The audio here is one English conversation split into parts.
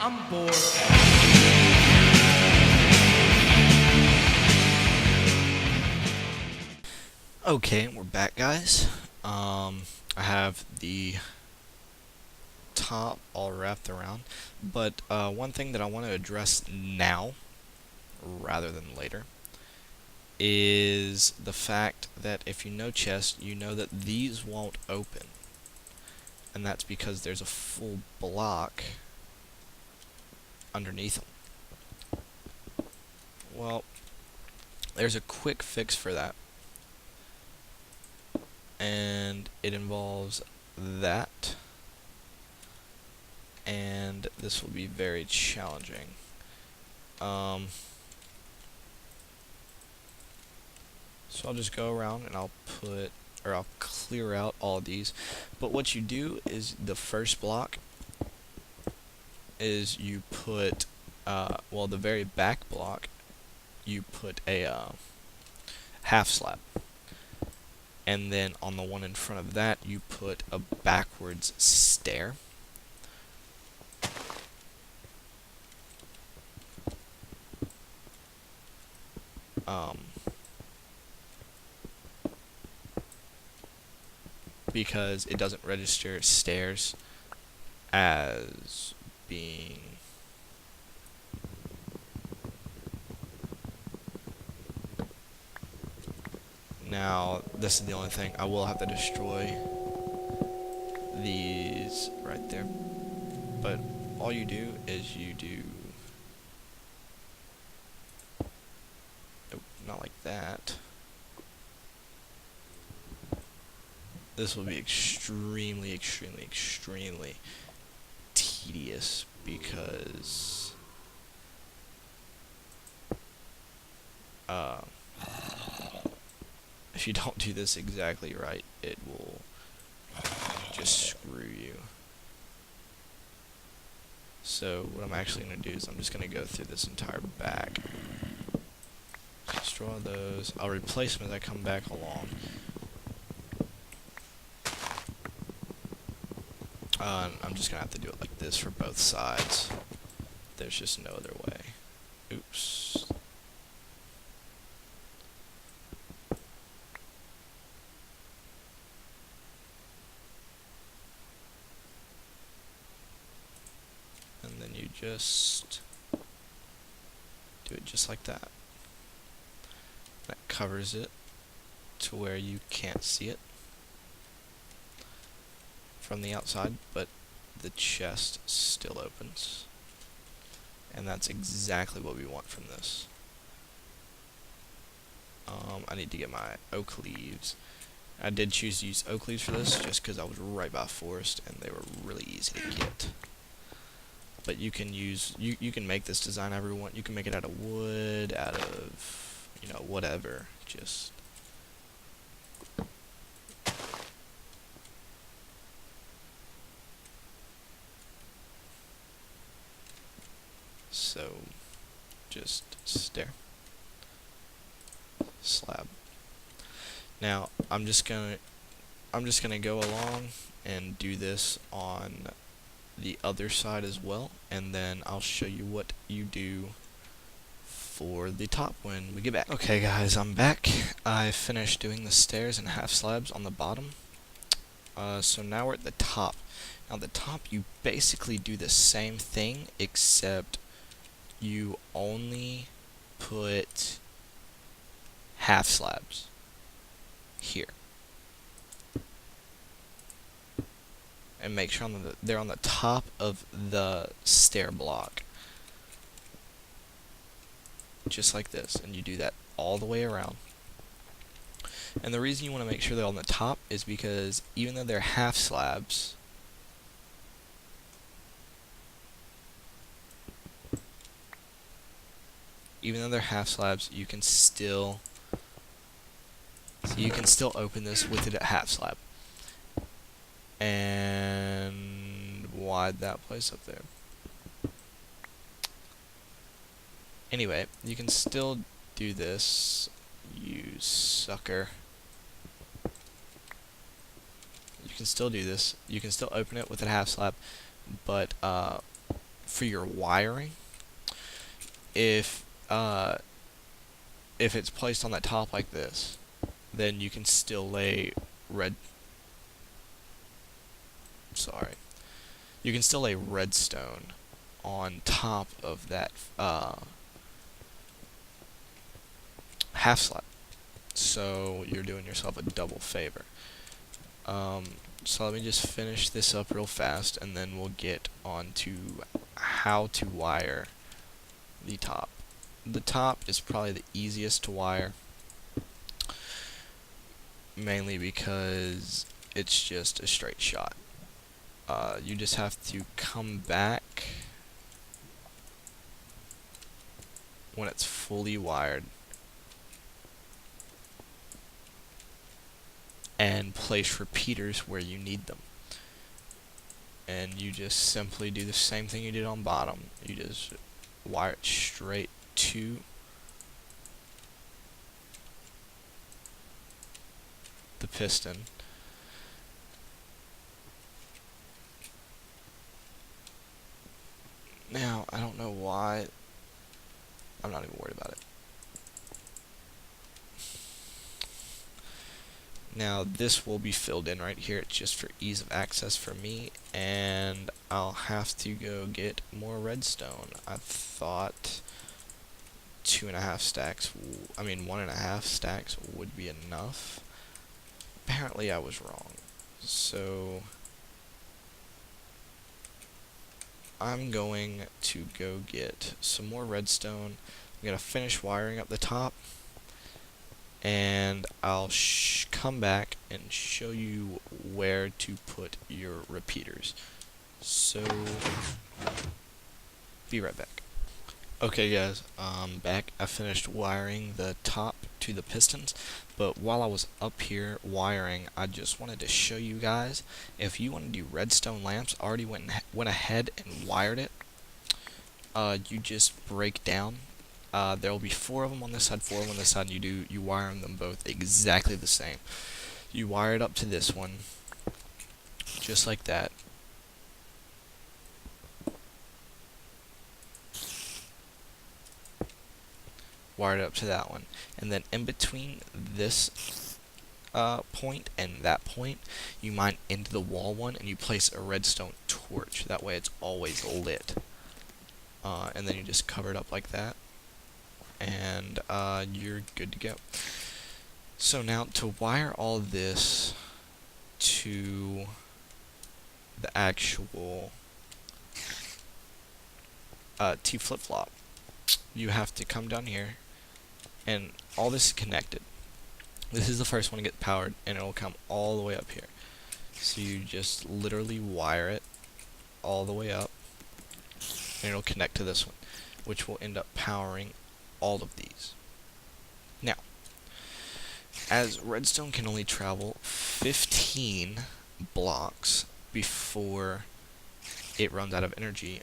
I'm bored. Okay, we're back, guys. I have the top all wrapped around, but one thing that I want to address now, rather than later, is the fact that if you know chest, you know that these won't open, and that's because there's a full block underneath them. Well, there's a quick fix for that, and it involves that, and this will be very challenging. So I'll just go around and I'll clear out all of these. But what you do is the first block is you put, well, the very back block, you put a half slab. And then on the one in front of that, you put a backwards stair. Because it doesn't register stairs as being now. This is the only thing. I will have to destroy these right there, but all you do is you do, nope, not like that. This will be extremely tedious because if you don't do this exactly right, it will just screw you. So what I'm actually going to do is I'm just going to go through this entire back. Destroy those. I'll replace them as I come back along. I'm just going to have to do it like this for both sides. There's just no other way. Oops. And then you just do it just like that. That covers it to where you can't see it from the outside, but the chest still opens. And that's exactly what we want from this. I need to get my oak leaves. I did choose to use oak leaves for this just because I was right by a forest and they were really easy to get. But you can use, you can make this design however you want. You can make it out of wood, out of, you know, whatever. Just so just stair. Slab. Now I'm just gonna go along and do this on the other side as well, and then I'll show you what you do for the top when we get back. Okay guys, I'm back. I finished doing the stairs and half slabs on the bottom. So now we're at the top. Now the top, you basically do the same thing, except you only put half slabs here. And make sure they're on the top of the stair block. Just like this. And you do that all the way around. And the reason you want to make sure they're on the top is because even though they're half slabs, you can still open this with a half slab. And why'd that place up there? Anyway, you can still do this, you sucker. You can still do this. You can still open it with a half slab, but for your wiring, if it's placed on that top like this, then you can still lay you can still lay redstone on top of that half slab. So you're doing yourself a double favor. So let me just finish this up real fast, and then we'll get on to how to wire the top. The top is probably the easiest to wire, mainly because it's just a straight shot. You just have to come back when it's fully wired and place repeaters where you need them. And you just simply do the same thing you did on bottom. You just wire it straight to the piston. Now, I don't know why. I'm not even worried about it. Now, this will be filled in right here. It's just for ease of access for me, and I'll have to go get more redstone. I thought 1.5 stacks would be enough. Apparently, I was wrong. So I'm going to go get some more redstone. I'm going to finish wiring up the top, and I'll come back and show you where to put your repeaters. So, be right back. Okay guys, I'm back. I finished wiring the top to the pistons, but while I was up here wiring, I just wanted to show you guys, if you want to do redstone lamps, I already went ahead and wired it. You just break down. There will be 4 of them on this side, 4 of them on this side, and you wire them both exactly the same. You wire it up to this one, just like that. Wire it up to that one, and then in between this point and that point, you mine into the wall one, and you place a redstone torch. That way it's always lit. And then you just cover it up like that, and you're good to go. So now to wire all this to the actual T flip-flop, you have to come down here, and all this is connected. This is the first one to get powered, and it'll come all the way up here. So you just literally wire it all the way up, and it'll connect to this one, which will end up powering all of these. Now, as redstone can only travel 15 blocks before it runs out of energy,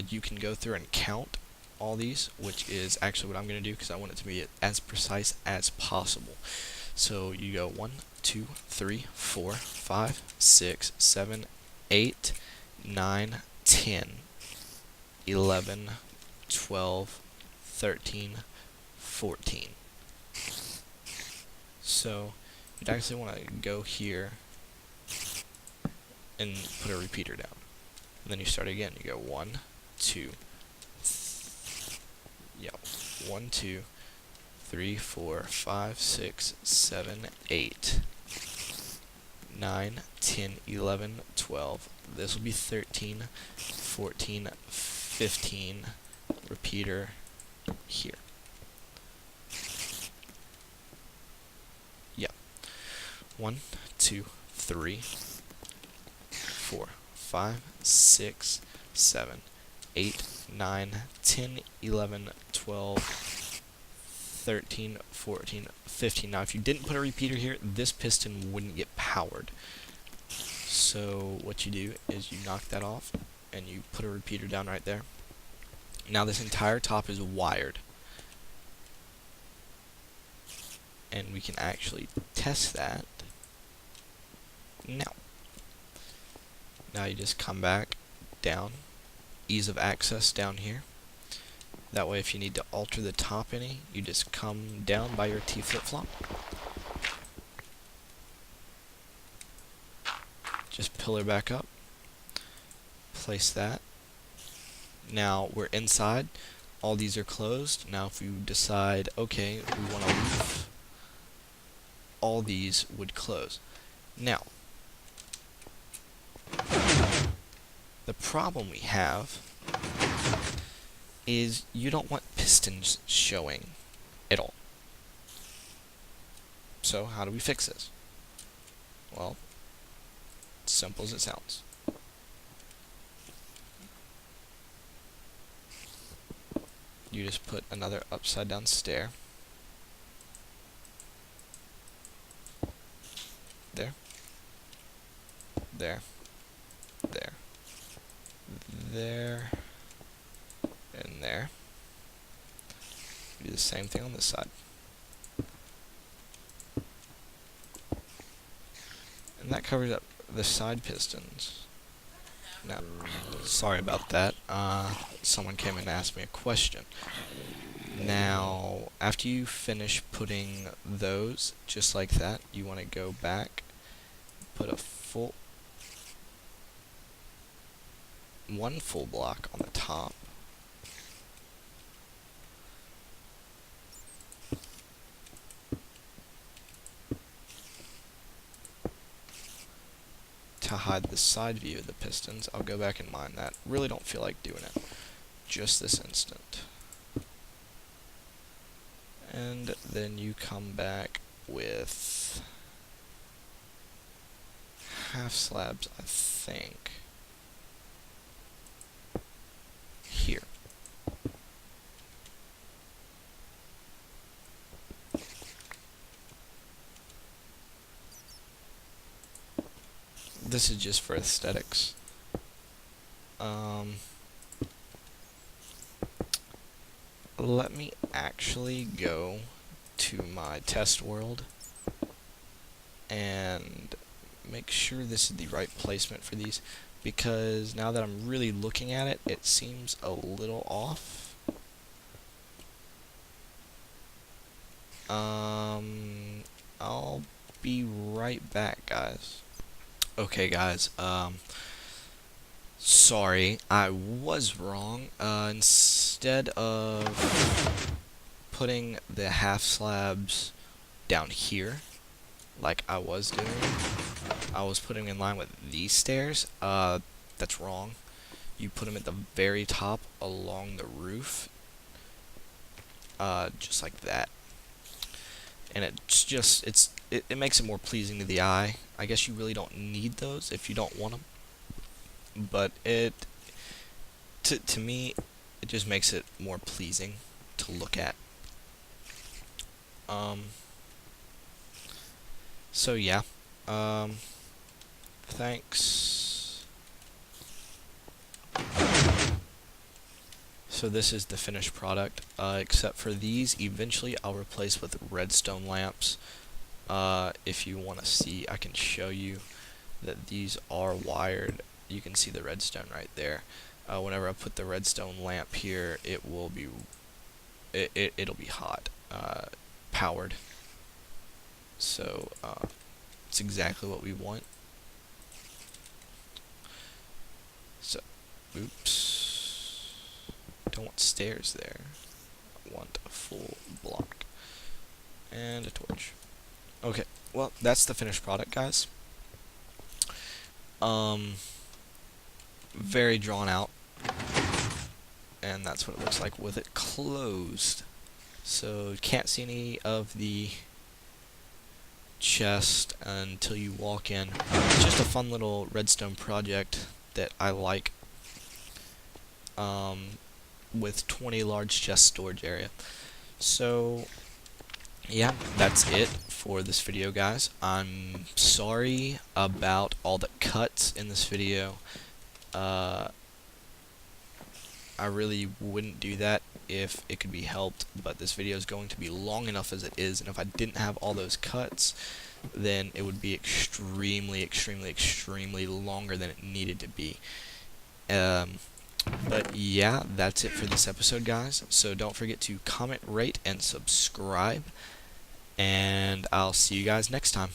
you can go through and count all these, which is actually what I'm going to do because I want it to be as precise as possible. So you go 1, 2, 3, 4, 5, 6, 7, 8, 9, 10, 11, 12, 13, 14. So you'd actually want to go here and put a repeater down. And then you start again. You go 1, 2, 1, 2, 3, 4, 5, 6, 7, 8, 9, 10, 11, 12. This will be 13, 14, 15. Repeater here. Yeah. 1, 2, 3, 4, 5, 6, 7, 8, 9, 10, 11, 12, 13, 14, 15. Now, if you didn't put a repeater here, this piston wouldn't get powered. So what you do is you knock that off, and you put a repeater down right there. Now this entire top is wired, and we can actually test that now. Now you just come back down, ease of access down here. That way if you need to alter the top any, you just come down by your T flip-flop. Just pillar back up. Place that. Now we're inside. All these are closed. Now if you decide, okay, we want to leave, all these would close. Now, the problem we have is you don't want pistons showing at all. So how do we fix this? Well, it's simple as it sounds. You just put another upside down stair. There. There. There. There. And there. Do the same thing on this side. And that covers up the side pistons. Now, sorry about that. Someone came and asked me a question. Now, after you finish putting those, just like that, you want to go back, put one full block on the top. To hide the side view of the pistons. I'll go back and mine that. Really don't feel like doing it just this instant. And then you come back with half slabs, I think, here. This is just for aesthetics. Let me actually go to my test world and make sure this is the right placement for these, because now that I'm really looking at it, it seems a little off. I'll be right back, guys. Okay, guys, sorry, I was wrong. Instead of putting the half slabs down here, like I was doing, I was putting them in line with these stairs. That's wrong. You put them at the very top along the roof, just like that. And it's just, it makes it more pleasing to the eye. I guess you really don't need those if you don't want them, but to me, it just makes it more pleasing to look at. So yeah, thanks. So this is the finished product, except for these, eventually I'll replace with redstone lamps. If you want to see, I can show you that these are wired. You can see the redstone right there. Whenever I put the redstone lamp here, it will be, it'll be hot, powered. So, it's exactly what we want. So, oops. Don't want stairs there. I want a full block. And a torch. Okay, well, that's the finished product, guys. Very drawn out. And that's what it looks like with it closed. So, you can't see any of the chest until you walk in. It's just a fun little redstone project that I like, with 20 large chest storage area. So yeah, that's it for this video, guys. I'm sorry about all the cuts in this video. I really wouldn't do that if it could be helped, but this video is going to be long enough as it is, and if I didn't have all those cuts, then it would be extremely longer than it needed to be. But yeah, that's it for this episode, guys. So don't forget to comment, rate, and subscribe. And I'll see you guys next time.